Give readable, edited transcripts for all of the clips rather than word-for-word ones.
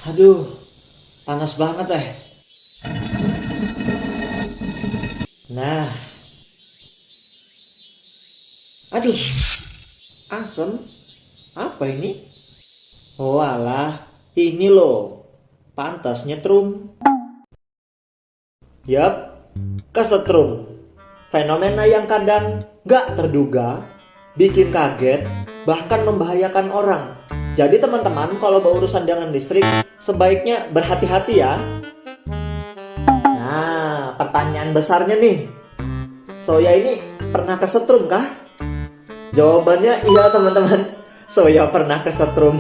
Aduh, panas banget eh. Nah, aduh, asem. Apa ini? Oh alah, ini loh. Pantas nyetrum. Yap, kesetrum. Fenomena yang kadang gak terduga, bikin kaget, bahkan membahayakan orang. Jadi teman-teman, kalau berurusan dengan listrik, sebaiknya berhati-hati ya. Nah, pertanyaan besarnya nih. Soya ini pernah kesetrum kah? Jawabannya iya teman-teman. Soya pernah kesetrum.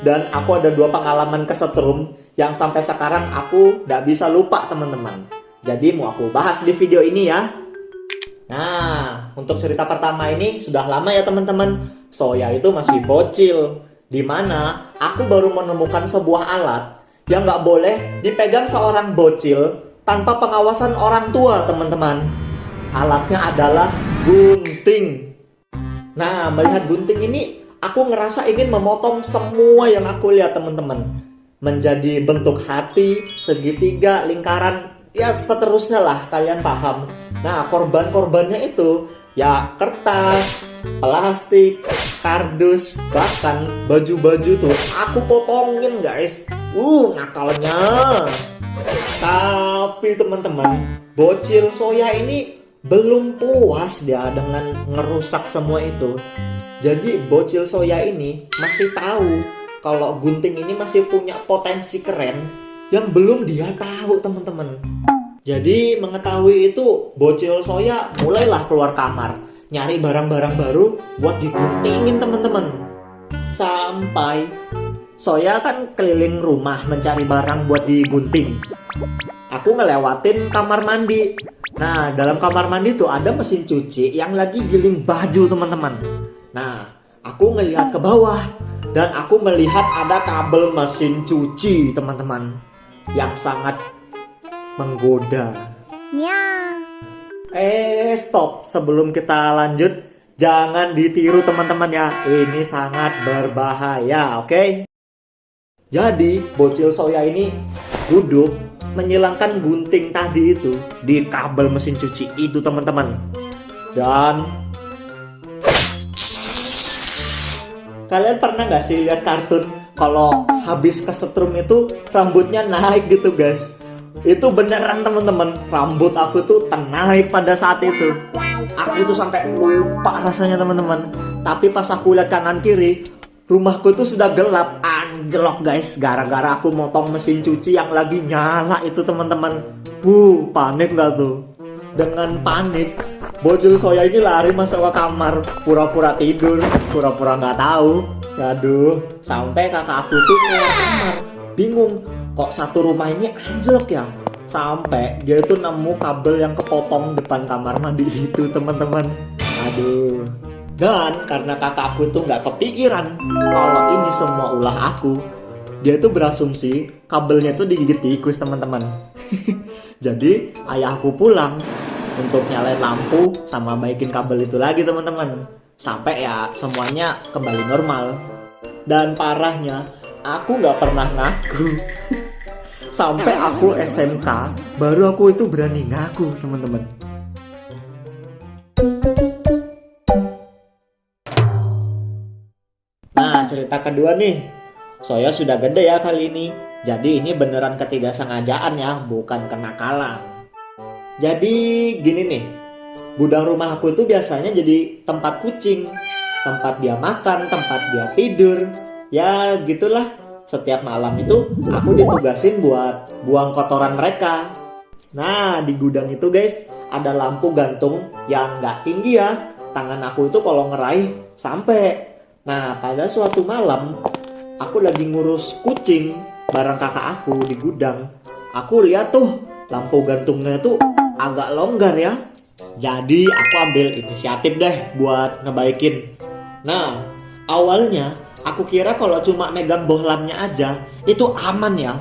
Dan aku ada 2 pengalaman kesetrum yang sampai sekarang aku gak bisa lupa teman-teman. Jadi mau aku bahas di video ini ya. Nah, untuk cerita pertama ini sudah lama ya teman-teman. Soya itu masih bocil, dimana aku baru menemukan sebuah alat yang gak boleh dipegang seorang bocil tanpa pengawasan orang tua teman-teman. Alatnya adalah gunting. Nah, melihat gunting ini, aku ngerasa ingin memotong semua yang aku lihat teman-teman. Menjadi bentuk hati, segitiga, lingkaran, ya seterusnya lah, kalian paham. Nah, korban-korbannya itu ya kertas, plastik, kardus, bahkan baju-baju tuh aku potongin guys. Ngakalnya. Tapi teman-teman, bocil Soya ini belum puas dia dengan ngerusak semua itu. Jadi bocil Soya ini masih tahu kalau gunting ini masih punya potensi keren yang belum dia tahu teman-teman. Jadi mengetahui itu, bocil Soya mulailah keluar kamar nyari barang-barang baru buat diguntingin teman-teman. Sampai Soya kan keliling rumah mencari barang buat digunting. Aku ngelewatin kamar mandi. Nah, dalam kamar mandi tuh ada mesin cuci yang lagi giling baju teman-teman. Nah, aku ngelihat ke bawah dan aku melihat ada kabel mesin cuci teman-teman yang sangat menggoda. Stop. Sebelum kita lanjut, jangan ditiru teman-teman ya. Ini sangat berbahaya, oke? Jadi, bocil Soya ini duduk menyilangkan gunting tadi itu di kabel mesin cuci itu teman-teman. Dan kalian pernah gak sih lihat kartun kalau habis kesetrum itu rambutnya naik gitu guys? Itu beneran teman-teman, rambut aku tuh naik pada saat itu. Aku tuh sampai lupa rasanya teman-teman. Tapi pas aku lihat kanan kiri, rumahku tuh sudah gelap, anjlok guys, gara-gara aku motong mesin cuci yang lagi nyala itu teman-teman. Panik gak tuh? Dengan panik, bocil Soya ini lari masuk ke kamar, pura-pura tidur, pura-pura gak tahu. Aduh, sampai kakak aku tuh keluar kamar, bingung, kok satu rumah ini anjlok ya? Sampai dia itu nemu kabel yang kepotong depan kamar mandi itu teman-teman. Aduh. Dan karena kakakku tuh nggak kepikiran kalau ini semua ulah aku, dia tuh berasumsi kabelnya tuh digigit tikus teman-teman. Jadi ayahku pulang untuk nyalain lampu sama baikin kabel itu lagi teman-teman, sampai ya semuanya kembali normal. Dan parahnya, aku nggak pernah ngaku. Sampai aku SMK baru aku itu berani ngaku teman-teman. Nah, cerita kedua nih. Soya sudah gede ya kali ini. Jadi ini beneran ketidaksengajaan ya, bukan kenakalan. Jadi gini nih, gudang rumah aku itu biasanya jadi tempat kucing, tempat dia makan, tempat dia tidur. Ya gitulah, setiap malam itu aku ditugasin buat buang kotoran mereka. Nah, di gudang itu guys, ada lampu gantung yang gak tinggi ya. Tangan aku itu kalau ngeraih sampai. Nah, pada suatu malam, aku lagi ngurus kucing bareng kakak aku di gudang. Aku lihat tuh, lampu gantungnya tuh agak longgar ya. Jadi aku ambil inisiatif deh buat ngebaikin. Nah, awalnya aku kira kalau cuma megang bohlamnya aja itu aman ya.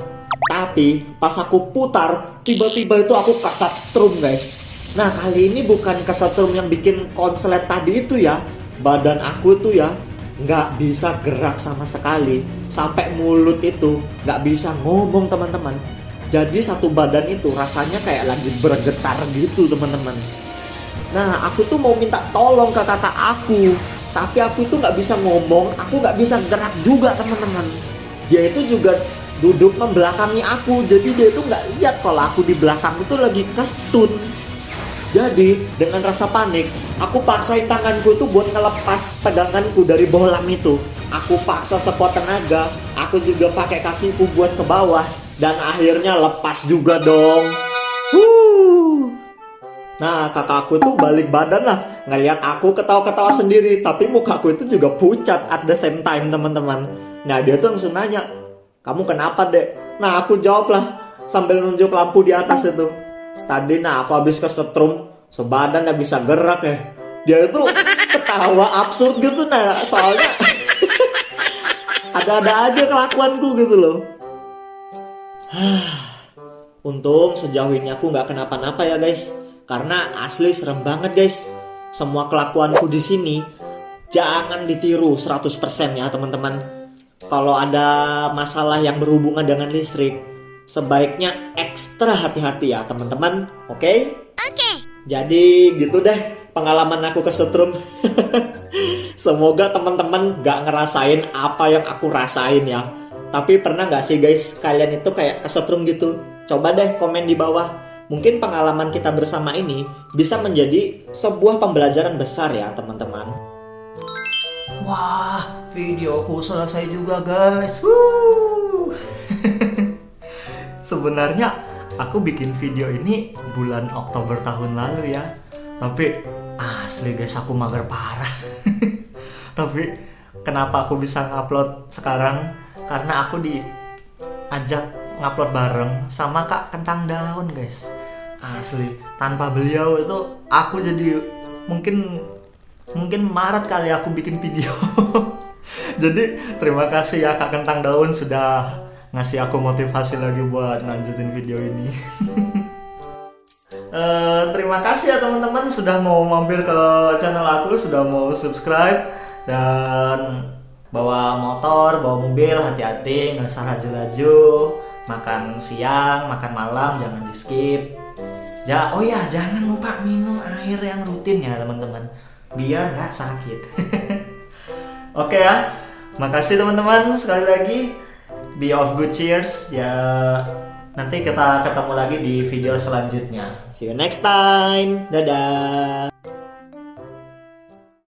Tapi pas aku putar, tiba-tiba itu aku kesetrum guys. Nah, kali ini bukan kesetrum yang bikin konslet tadi itu ya. Badan aku tuh ya nggak bisa gerak sama sekali, sampai mulut itu nggak bisa ngomong teman-teman. Jadi satu badan itu rasanya kayak lagi bergetar gitu teman-teman. Nah aku tuh mau minta tolong ke kakak aku, tapi aku tuh nggak bisa ngomong, aku nggak bisa gerak juga teman-teman. Dia itu juga duduk membelakangi aku, jadi dia itu nggak lihat kalau aku di belakang itu lagi kestun. Jadi dengan rasa panik, aku paksain tanganku tuh buat ngelepas peganganku dari bohlam itu. Aku paksa sekuat tenaga, aku juga pakai kakiku buat ke bawah, dan akhirnya lepas juga dong. Nah kakakku tuh balik badan lah, ngeliat aku ketawa-ketawa sendiri, tapi mukaku itu juga pucat at the same time teman-teman. Nah dia tuh langsung nanya, kamu kenapa dek? Nah aku jawab lah sambil nunjuk lampu di atas itu. Tadi nah aku habis kesetrum, sebadan gak bisa gerak ya. Dia itu ketawa absurd gitu nah, soalnya ada-ada aja kelakuanku gitu loh. Untung sejauh ini aku nggak kenapa-napa ya guys, karena asli serem banget guys. Semua kelakuanku di sini jangan ditiru 100% ya teman-teman. Kalau ada masalah yang berhubungan dengan listrik, sebaiknya ekstra hati-hati ya teman-teman. Oke? Jadi gitu deh pengalaman aku kesetrum. Semoga teman-teman gak ngerasain apa yang aku rasain ya. Tapi pernah gak sih guys kalian itu kayak kesetrum gitu? Coba deh komen di bawah. Mungkin pengalaman kita bersama ini bisa menjadi sebuah pembelajaran besar ya teman-teman. Wah, videoku selesai juga guys. Sebenarnya aku bikin video ini bulan Oktober tahun lalu ya. Tapi asli guys aku mager parah. Tapi kenapa aku bisa ngupload sekarang? Karena aku diajak ngupload bareng sama Kak Kentang Daun guys. Asli tanpa beliau itu aku jadi mungkin Maret kali aku bikin video. Jadi terima kasih ya Kak Kentang Daun sudah ngasih aku motivasi lagi buat lanjutin video ini. Terima kasih ya teman-teman sudah mau mampir ke channel aku, sudah mau subscribe. Dan bawa motor, bawa mobil hati-hati, nggak usah laju-laju. Makan siang, makan malam jangan di skip. Oh ya, jangan lupa minum air yang rutin ya teman-teman, biar nggak sakit. Oke ya, makasih teman-teman sekali lagi. Be of good cheers ya. Nanti kita ketemu lagi di video selanjutnya. See you next time. Dadah.